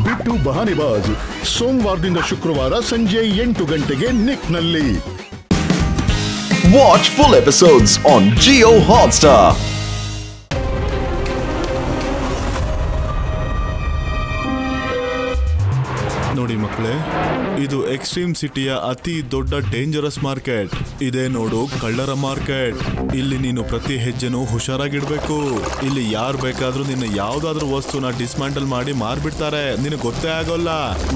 ಬಿಟ್ಟು ಬಹಾನಿಬಾಜ್ ಸೋಮವಾರದಿಂದ ಶುಕ್ರವಾರ ಸಂಜೆ 8 ಗಂಟೆಗೆ ನಿಕ್ನಲ್ಲಿ. Watch full episodes on Jio Hotstar. ನೋಡಿ ಮಕ್ಕಳೇ, ಇದು ಎಕ್ಸ್ಟ್ರೀಮ್ ಸಿಟಿಯ ಅತಿ ದೊಡ್ಡ ಡೇಂಜರಸ್ ಮಾರ್ಕೆಟ್. ಇದೇ ನೋಡು ಕಳ್ಳರ ಮಾರ್ಕೆಟ್. ಇಲ್ಲಿ ನೀನು ಪ್ರತಿ ಹೆಜ್ಜೆನೂ ಹುಷಾರಾಗಿಡ್ಬೇಕು. ಇಲ್ಲಿ ಯಾರು ಬೇಕಾದ್ರೂ ನಿನ್ನ ಯಾವ್ದಾದ್ರು ವಸ್ತುನ ಡಿಸ್ಮ್ಯಾಂಟಲ್ ಮಾಡಿ ಮಾರ್ಬಿಡ್ತಾರೆ, ನಿನಗೆ ಗೊತ್ತೇ ಆಗೋಲ್ಲ.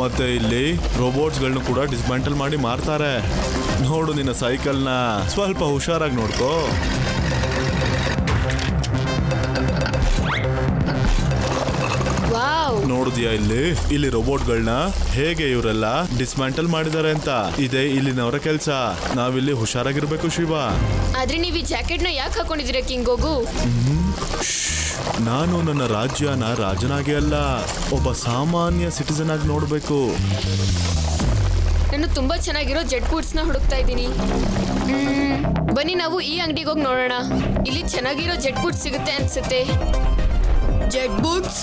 ಮತ್ತೆ ಇಲ್ಲಿ ರೋಬೋಟ್ಸ್ ಗಳನ್ನ ಕೂಡ ಡಿಸ್ಮ್ಯಾಂಟಲ್ ಮಾಡಿ ಮಾರ್ತಾರೆ. ನೋಡು ನಿನ್ನ ಸೈಕಲ್ನ ಸ್ವಲ್ಪ ಹುಷಾರಾಗಿ ನೋಡ್ಕೋ. ನೋಡಿದ್ಯಾ ಇಲ್ಲಿ ರೋಬೋಟ್ಗಳನ್ನ ಹೇಗೆ ಇವರೆಲ್ಲ ಡಿಸ್ಮ್ಯಾಂಟಲ್ ಮಾಡಿದ್ದಾರೆ ಅಂತ. ಇದೇ ಇಲ್ಲಿನವರ ಕೆಲಸ. ನಾವಿಲ್ಲಿ ಹುಷಾರಾಗಿರ್ಬೇಕು ಶಿವ. ಆದ್ರೆ ನೀವು ಈ ಜಾಕೆಟ್ ನ ಯಾಕೆ ಹಾಕೊಂಡಿದ್ದೀರಾ ಕಿಂಗ್ ಗೋಗು? ನಾನು ನನ್ನ ರಾಜ್ಯನ ರಾಜನಾಗಿ ಅಲ್ಲ, ಒಬ್ಬ ಸಾಮಾನ್ಯ ಸಿಟಿಸನ್ ಆಗಿ ನೋಡ್ಬೇಕು. ನಾನು ತುಂಬಾ ಚೆನ್ನಾಗಿರೋ ಜೆಟ್ ಬೂಟ್ಸ್ ನ ಹುಡುಕ್ತಾ ಇದ್ದೀನಿ. ಬನ್ನಿ ನಾವು ಈ ಅಂಗಡಿಗೆ ಹೋಗಿ ನೋಡೋಣ. ಇಲ್ಲಿ ಚೆನ್ನಾಗಿರೋ ಜೆಟ್ ಬೂಟ್ಸ್ ಸಿಗುತ್ತೆ ಅನ್ಸುತ್ತೆ. ಜೆಟ್ ಬೂಟ್ಸ್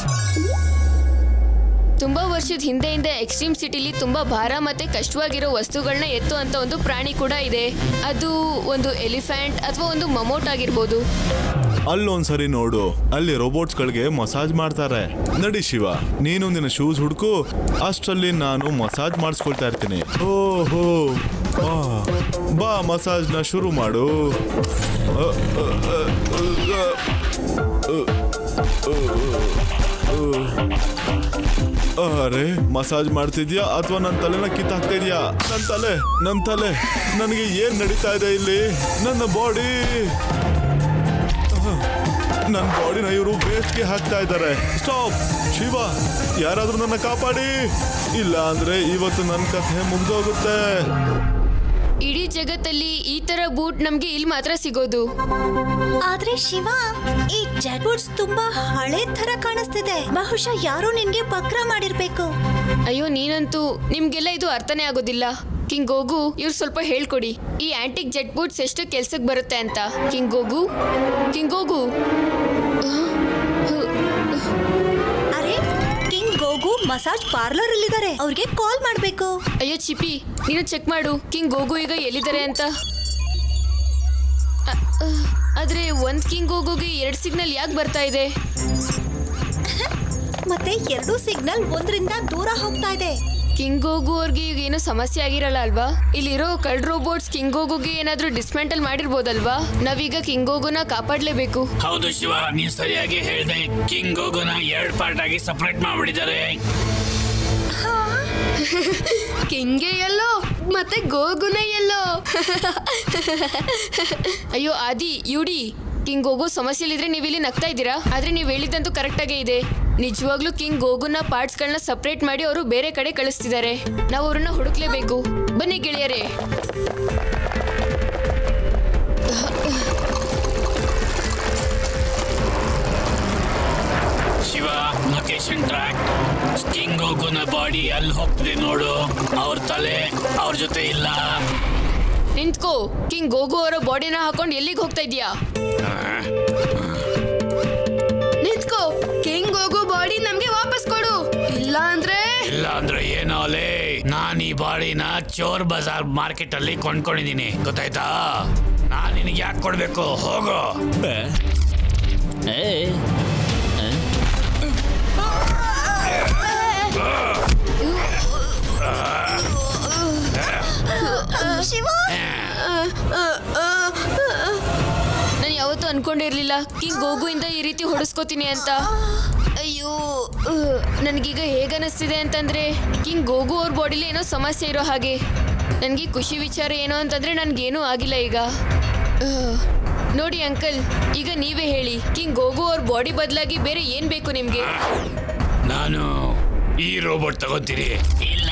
ತುಂಬಾ ವರ್ಷದ ಹಿಂದೆಯಿಂದ ಎಕ್ಸ್ಟ್ರೀಮ್ ಸಿಟಿಲಿ ತುಂಬಾ ಭಾರ ಮತ್ತೆ ಕಷ್ಟವಾಗಿರೋ ವಸ್ತುಗಳನ್ನ ಎತ್ತು ಅಂತ ಒಂದು ಪ್ರಾಣಿ ಕೂಡ ಇದೆ. ಅದು ಒಂದು ಎಲಿಫೆಂಟ್ ಅಥವಾ ಒಂದು ಮಮೋಟ್ ಆಗಿರ್ಬೋದು. ಅಲ್ಲೊಂದ್ಸರಿ ನೋಡು, ಅಲ್ಲಿ ರೋಬೋಟ್ಸ್ ಗಳಿಗೆ ಮಸಾಜ್ ಮಾಡ್ತಾರೆ. ನಡಿ ಶಿವ, ನೀನು ನಿನ್ನ ಶೂಸ್ ಹುಡುಕು, ಅಷ್ಟರಲ್ಲಿ ನಾನು ಮಸಾಜ್ ಮಾಡಿಸ್ಕೊಳ್ತಾ ಇರ್ತೀನಿ. ಓಹೋ, ಬಾ ಮಸಾಜ್ ನ ಶುರು ಮಾಡು. ಅರೆ, ಮಸಾಜ್ ಮಾಡ್ತಿದ್ಯಾ ಅಥವಾ ನನ್ನ ತಲೆನ ಕಿತ್ತಾಕ್ತಾ ಇದೆಯಾ? ನನ್ನ ತಲೆ ನನಗೆ ಏನ್ ನಡೀತಾ ಇದೆ ಇಲ್ಲಿ? ನನ್ನ ಬಾಡಿನ ಇವರು ವೇಸ್ಟ್ಗೆ ಹಾಕ್ತಾ ಇದ್ದಾರೆ. ಸ್ಟಾಪ್ ಶಿವ, ಯಾರಾದ್ರೂ ನನ್ನ ಕಾಪಾಡಿ, ಇಲ್ಲ ಅಂದ್ರೆ ಇವತ್ತು ನನ್ನ ಕಥೆ ಮುಗ್ದೋಗುತ್ತೆ. ಇಡೀ ಜಗತ್ತಲ್ಲಿ ಈ ತರ ಬೂಟ್ ನಮ್ಗೆ ಇಲ್ಲಿ ಮಾತ್ರ ಸಿಗೋದು. ಆದ್ರೆ ಶಿವ, ಈ ಜೆಟ್ ಬೂಟ್ಸ್ ತುಂಬಾ ಹಳೆ ತರ ಕಾಣಿಸ್ತಿದೆ. ಬಹುಶಃ ಯಾರೋ ನಿನ್ಗೆ ಪಕ್ರ ಮಾಡಿರ್ಬೇಕು. ಅಯ್ಯೋ ನೀನಂತೂ, ನಿಮ್ಗೆಲ್ಲ ಇದು ಅರ್ಥನೇ ಆಗೋದಿಲ್ಲ. ಕಿಂಗ್ ಗೋಗು, ಇವ್ರು ಸ್ವಲ್ಪ ಹೇಳ್ಕೊಡಿ, ಈ ಆಂಟಿಕ್ ಜೆಟ್ ಬೂಟ್ಸ್ ಎಷ್ಟು ಕೆಲ್ಸಕ್ಕೆ ಬರುತ್ತೆ ಅಂತ. ಕಿಂಗ್ ಗೋಗು. ಅರೆ, ಕಿಂಗ್ ಗೋಗು ಮಸಾಜ್ ಪಾರ್ಲರ್ ಅಲ್ಲಿದ್ದಾರೆ, ಅವ್ರಿಗೆ ಕಾಲ್ ಮಾಡ್ಬೇಕು. ಅಯ್ಯೋ ಚಿಪಿ, ನೀನು ಚೆಕ್ ಮಾಡು ಕಿಂಗ್ ಗೋಗು ಈಗ ಎಲ್ಲಿದ್ದಾರೆ ಅಂತ. ಆದ್ರೆ ಒಂದ್ ಕಿಂಗ್ ಗೋಗುಗೆ 2 ಸಿಗ್ನಲ್ ಯಾಕೆ ಬರ್ತಾ ಇದೆ? ಮತ್ತೆ 2 ಸಿಗ್ನಲ್ ಒಂದ್ರಿಂದ ದೂರ ಹೋಗ್ತಾ ಇದೆ. ಕಿಂಗ್ ಗೋಗು ಅವ್ರಿಗೆ ಈಗ ಏನೋ ಸಮಸ್ಯೆ ಆಗಿರಲ್ಲ ಅಲ್ವಾ? ಇಲ್ಲಿರೋ ಕಳ್ಳ ರೋಬೋಟ್ಸ್ ಕಿಂಗ್ ಗೋಗುಗೆ ಏನಾದ್ರೂ ಡಿಸ್ಮೆಂಟಲ್ ಮಾಡಿರ್ಬೋದಲ್ವಾ? ನಾವೀಗ ಕಿಂಗ್ ಗೋಗುನ ಕಾಪಾಡ್ಲೇಬೇಕು. ಹೌದು ಶಿವ, ನೀನ್ ಸರಿಯಾಗಿ ಹೇಳ್ದೆ. ಕಿಂಗ್ ಗೋಗುನ 2 ಪಾರ್ಟ್ ಆಗಿ ಸಪರೇಟ್ ಮಾಡ್ಬಿಟ್ಟಿದ್ದಾರೆ. ಕಿಂಗೆ ಎಲ್ಲೋ ಮತ್ತೆ ಗೋಗುನ ಎಲ್ಲೋ. ಅಯ್ಯೋ ಆದಿ, ಯುಡಿ, ಕಿಂಗ್ ಗೋಗು ಸಮಸ್ಯೆಲಿದ್ರೆ ನೀವು ಇಲ್ಲಿ ನಗ್ತಾ ಇದ್ದೀರಾ. ಆದ್ರೆ ನೀವು ಹೇಳಿದಂತೂ ಕರೆಕ್ಟ್ ಆಗೇ ಇದೆ. ನಿಜವಾಗ್ಲೂ ಕಿಂಗ್ ಗೋಗುನ ಪಾರ್ಟ್ಸ್ ಗಳನ್ನ ಸಪರೇಟ್ ಮಾಡಿ ಅವರು ಬೇರೆ ಕಡೆ ಕಳಿಸ್ತಿದ್ದಾರೆ. ನಾವು ಅವ್ರನ್ನ ಹುಡುಕ್ಲೇಬೇಕು. ಬನ್ನಿ ಗೆಳೆಯರೇ. Shiva, location track. ಕಿಂಗ್ ಗೋಗುನ ಬಾಡಿ ಅಲ್ಲಿ ಹೋಗ್ತಿದೆ ನೋಡು. ಅವ್ರ ತಲೆ ಅವ್ರ ಜೊತೆ ಇಲ್ಲ. ನಿಂತ್ಕೋ. ಕಿಂಗ್ ಗೋಗು ಅವರ ಬಾಡಿನ ಹಾಕೊಂಡು ಎಲ್ಲಿಗೆ ಹೋಗ್ತಾ ಇದೀಯಾ? ನಿಂತ್ಕೋ. ಕಿಂಗ್ ಗೋಗು ಬಾಡಿ ನಮ್ಗೆ ವಾಪಸ್ ಕೊಡು, ಇಲ್ಲ ಅಂದ್ರೆ ಏನೋ ಲೇ. ನಾನ್ ಈ ಬಾಡಿನ ಚೋರ್ ಬಜಾರ್ ಮಾರ್ಕೆಟ್ ಅಲ್ಲಿ ಕೊಂಡ್ಕೊಂಡಿದೀನಿ, ಗೊತ್ತಾಯ್ತಾ? ನಾನ್ ನಿನಗೆ ಯಾಕೆ ಕೊಡ್ಬೇಕು? ಹೋಗೋ. ಶಿವ, ನಾನು ಯಾವತ್ತೂ ಅನ್ಕೊಂಡಿರ್ಲಿಲ್ಲ ಕಿಂಗ್ ಗೋಗು ಇಂದ ಈ ರೀತಿ ಹೊಡೆಸ್ಕೋತೀನಿ ಅಂತ. ಅಯ್ಯೋ, ನನ್ಗೀಗ ಹೇಗನ್ನಿಸ್ತಿದೆ ಅಂತಂದ್ರೆ ಕಿಂಗ್ ಗೋಗು ಅವ್ರ ಬಾಡಿಲಿ ಏನೋ ಸಮಸ್ಯೆ ಇರೋ ಹಾಗೆ. ನನಗೆ ಖುಷಿ ವಿಚಾರ ಏನೋ ಅಂತಂದ್ರೆ ನನ್ಗೇನೂ ಆಗಿಲ್ಲ ಈಗ. ನೋಡಿ ಅಂಕಲ್, ಈಗ ನೀವೇ ಹೇಳಿ, ಕಿಂಗ್ ಗೋಗು ಅವ್ರ ಬಾಡಿ ಬದಲಾಗಿ ಬೇರೆ ಏನ್ ಬೇಕು ನಿಮ್ಗೆ? ನಾನು ಈ ರೋಬೋಟ್ ತಗೋತೀನಿ. ಇಲ್ಲ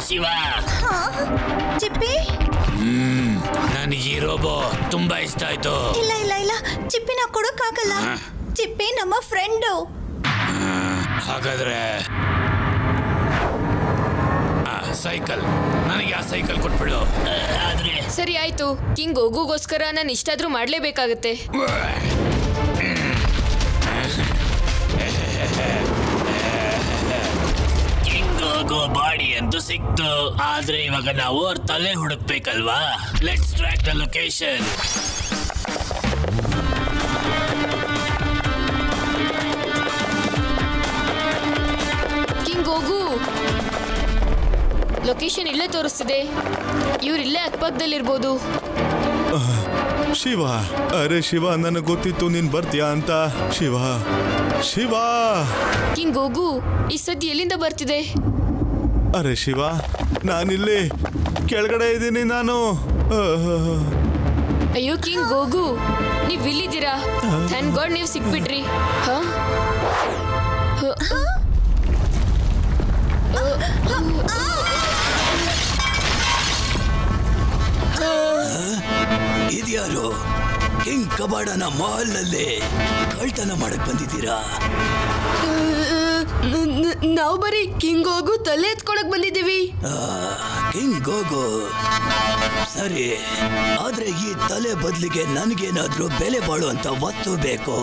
ಶಿವ, ಚಿಪ್ಪಿ, ನನಗೆ ಈ ರೋಬೋ ತುಂಬಾ ಇಷ್ಟ ಆಯ್ತು. ಇಲ್ಲ ಇಲ್ಲ ಇಲ್ಲ, ಚಿಪ್ಪಿನ ಕೊಡೋಕ್ಕಾಗಲ್ಲ. ಚಿಪ್ಪಿ ನಮ್ಮ ಫ್ರೆಂಡು. ಹಾಗಾದ್ರೆ ಸೈಕಲ್, ನನಗೆ ಆ ಸೈಕಲ್ ಕೊಟ್ಬಿಡು. ಆದ್ರೆ ಸರಿ ಆಯ್ತು, ಕಿಂಗ್ ಗೋಗುಗೋಸ್ಕರ ನಾನು ಇಷ್ಟಾದ್ರೂ ಮಾಡ್ಲೇಬೇಕಾಗತ್ತೆ. ಆಗೋ ಬಾಡಿ ಅಂತೂ ಸಿಕ್ತು. ಆದ್ರೆ ಇವಾಗ ನಾವು ಅವ್ರ ತಲೆ ಹುಡುಕ್ಬೇಕಲ್ವಾ? Let's track the location. King ಗೋಗು, ಲೊಕೇಶನ್ ಇಲ್ಲೇ ತೋರಿಸ್ತಿದೆ. ಇವ್ರಿಲ್ಲೇ ಅಕ್ಕಪಕ್ಕದಲ್ಲಿರ್ಬೋದು. ಶಿವ, ಅರೆ ಶಿವ, ನನಗೆ ಗೊತ್ತಿತ್ತು ನೀನ್ ಬರ್ತೀಯಾ ಅಂತ. ಶಿವ ಶಿವ. ಕಿಂಗ್ ಗೋಗು, ಈ ಸದ್ಯ ಎಲ್ಲಿಂದ ಬರ್ತಿದೆ? ಅರೆ ಶಿವ, ನಾನಿಲ್ಲಿ ಕೆಳಗಡೆ ಇದ್ದೀನಿ ನಾನು. ಅಯ್ಯೋ ಕಿಂಗ್ ಗೋಗು, ನೀವ್ ಇಲ್ಲಿದ್ದೀರಾ? ಥ್ಯಾಂಕ್ ಗಾಡ್ ನೀವು ಸಿಕ್ಬಿಟ್ರಿ. ಇದ್ಯಾರು? ಕಿಂಗ್ ಕಬಾಡನ ಮಾಲ್ ನಲ್ಲಿ ಕಳ್ತನ ಮಾಡಕ್ ಬಂದಿದ್ದೀರಾ? ನಾವು ಬರೀ ಕಿಂಗ್ ಗೋಗು ತಲೆ ಎತ್ಕೊಳಕ್ ಬಂದಿದ್ದೀವಿ. ಕಿಂಗ್ ಗೋಗು, ಸರಿ, ಆದ್ರೆ ಈ ತಲೆ ಬದಲಿಗೆ ನನಗೇನಾದ್ರೂ ಬೆಲೆ ಬಾಳುವಂತ ವಸ್ತು ಬೇಕು.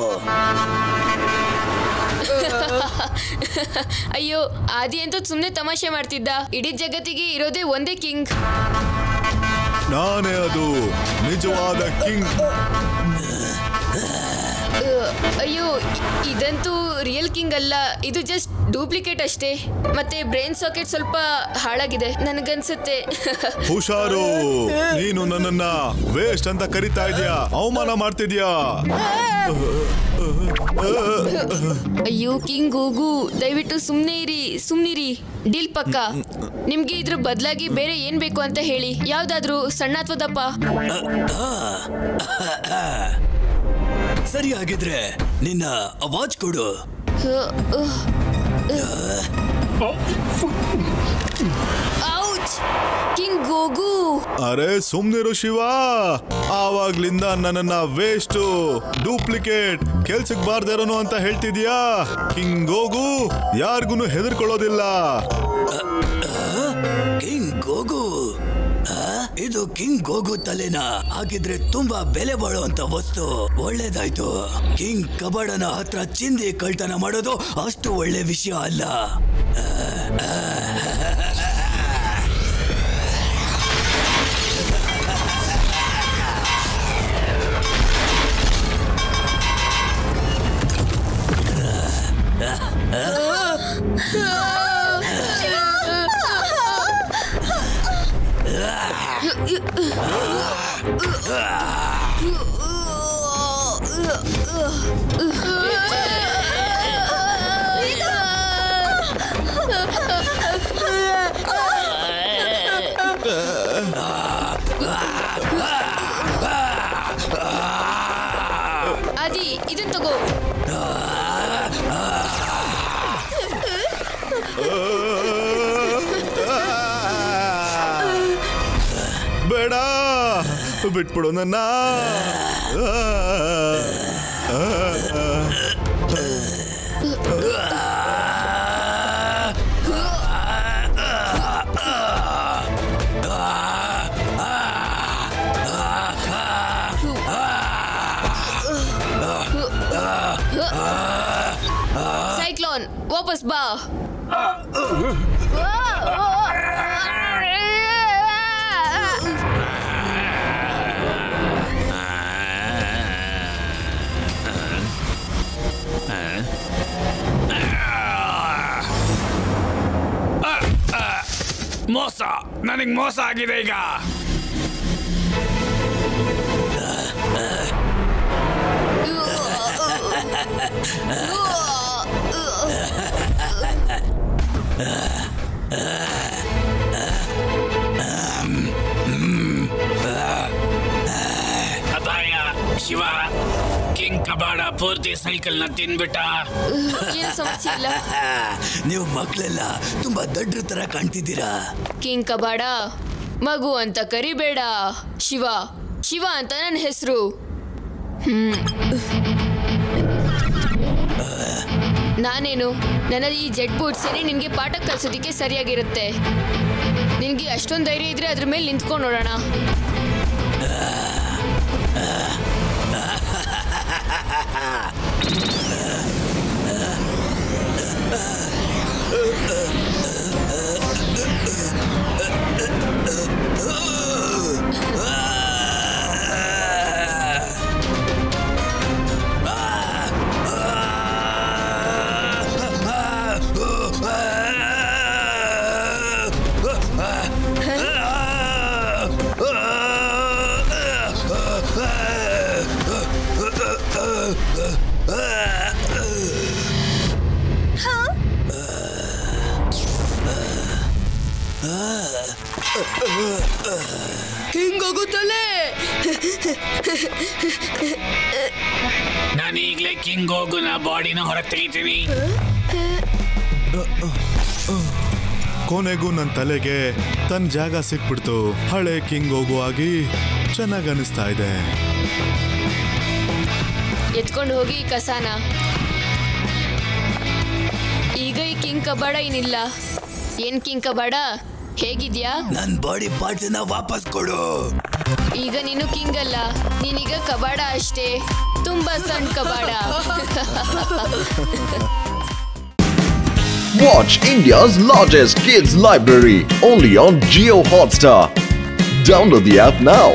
ಅಯ್ಯೋ, ಆದಿ ಅಂತೂ ಸುಮ್ನೆ ತಮಾಷೆ ಮಾಡ್ತಿದ್ದ. ಇಡೀ ಜಗತ್ತಿಗೆ ಇರೋದೇ ಒಂದೇ ಕಿಂಗ್. ನಾನೇ ಅದು ನಿಜವಾದ ಕಿಂಗ್. ಅಯ್ಯೋ, ಇದಂತೂ ರಿಯಲ್ ಕಿಂಗ್ ಅಲ್ಲ, ಇದು ಜಸ್ಟ್ ಡೂಪ್ಲಿಕೇಟ್ ಅಷ್ಟೇ. ಮತ್ತೆ ಬ್ರೈನ್ ಸಾಕೆಟ್ ಸ್ವಲ್ಪ ಹಾಳಾಗಿದೆ ನನಗನ್ಸುತ್ತೆ. ಹುಷಾರು, ನೀನು ನನ್ನನ್ನ ವೇಸ್ಟ್ ಅಂತ ಕರಿತಾ ಇದೀಯಾ, ಅವಮಾನ ಮಾಡ್ತಿದ್ಯಾ. ಅಯ್ಯೋ ಕಿಂಗ್ ಗೋಗು, ದಯವಿಟ್ಟು ಸುಮ್ನಿರಿ. ಡೀಲ್ ಪಕ್ಕ. ನಿಮ್ಗೆ ಇದ್ರ ಬದಲಾಗಿ ಬೇರೆ ಏನ್ ಬೇಕು ಅಂತ ಹೇಳಿ, ಯಾವ್ದಾದ್ರು ಸಣ್ಣ ಅಥವಾ ದಪ್ಪ. ಸರಿ, ಆಗಿದ್ರೆ ನಿನ್ನ ವಾಚ್ ಕೊಡು. ಔಚ್! ಕಿಂಗ್ ಗೋಗು, ಅರೆ ಸುಮ್ನಿರು ಶಿವ, ಆವಾಗ್ಲಿಂದ ನನ್ನನ್ನ ವೇಸ್ಟ್, ಡೂಪ್ಲಿಕೇಟ್, ಕೆಲ್ಸಕ್ ಬಾರ್ದಿರೋನು ಅಂತ ಹೇಳ್ತಿದ್ಯಾ. ಕಿಂಗ್ ಗೋಗು ಯಾರಿಗೂ ಹೆದರ್ಕೊಳ್ಳೋದಿಲ್ಲ. ಕಿಂಗ್ ಗೋಗು, ಇದು ಕಿಂಗ್ ಗೋಗು ತಲೆನಾ? ಹಾಗಿದ್ರೆ ತುಂಬಾ ಬೆಲೆ ಬಾಳುವಂತ ವಸ್ತು. ಒಳ್ಳೇದಾಯ್ತು. ಕಿಂಗ್ ಕಬಾಡನ ಹತ್ರ ಚಿಂದಿ ಕಳ್ತನ ಮಾಡೋದು ಅಷ್ಟು ಒಳ್ಳೆ ವಿಷಯ ಅಲ್ಲ. ಆದಿ, ಇದನ್ ತಗೋ. ಬೇಡ, ಬಿಟ್ಬಿಡು ನನ್ನ. ಸೈಕ್ಲೋನ್, ವಾಪಸ್ ಬಾ. ಮೋಸ, ನನಗೆ ಮೋಸ ಆಗಿದೆ ಈಗ. ಅಪಾಯ ಶಿವ, ಕಿಂಗ್ ಕಬಾಡ ಪೂರ್ತಿ ಸೈಕಲ್ ನ ತಿನ್ಬಿಟ್ಟ. ಏನು ಸಮಸ್ಯೆ ಇಲ್ಲ. ನೀವು ಮಕ್ಕಳೆಲ್ಲ ತುಂಬಾ ದೊಡ್ಡ ತರ ಕಾಣ್ತಿದ್ದೀರಾ. ಕಿಂಗ್ ಕಬಾಡ, ಮಗು ಅಂತ ಕರಿಬೇಡ. ಶಿವ ಶಿವ ಅಂತ ನನ್ನ ಹೆಸರು. ನಾನೇನು, ನನ್ನ ಈ ಜೆಟ್ ಬೂಟ್ಸೇನೆ ನಿನ್ಗೆ ಪಾಠ ಕಲ್ಸೋದಿಕ್ಕೆ ಸರಿಯಾಗಿರುತ್ತೆ. ನಿನ್ಗೆ ಅಷ್ಟೊಂದು ಧೈರ್ಯ ಇದ್ರೆ ಅದ್ರ ಮೇಲೆ ನಿಂತ್ಕೊಂಡು ನೋಡೋಣ. ಹಿಂಗೋಗುತ್ತಲೇ ನಾನು ಈಗಲೇ ಕಿಂಗ್ ಗೋಗುನ ಬಾಡಿನ ಹೊರಗೆ ತೆಗಿತೀನಿ. ಕೊನೆಗೂ ನನ್ನ ತಲೆಗೆ ತನ್ನ ಜಾಗ ಸಿಕ್ಬಿಡ್ತು. ಹಳೆ ಕಿಂಗ್ ಗೋಗು ಆಗಿ ಚೆನ್ನಾಗಿ ಅನಿಸ್ತಾ ಇದೆ. ಎತ್ಕೊಂಡು ಹೋಗಿ ಈ ಕಸಾನ. ಈಗ ಈ ಕಿಂಗ್ ಕಬಾಡ ಏನಿಲ್ಲ. ಏನ್ ಕಿಂಗ್ ಕಬಾಡ, ಹೇಗಿದ್ಯಾ? ನನ್ ಬಾಡಿ ಪಾರ್ಟ್ಸ್ ವಾಪಸ್ ಕೊಡು. ಈಗ ನೀನು ಕಿಂಗ್ ಅಲ್ಲ, ನೀನೀಗ ಕಬಾಡ ಅಷ್ಟೇ, ತುಂಬಾ ಸಣ್ಣ ಕಬಾಡ. Watch India's largest kids library only on Jio Hotstar. Download the app now.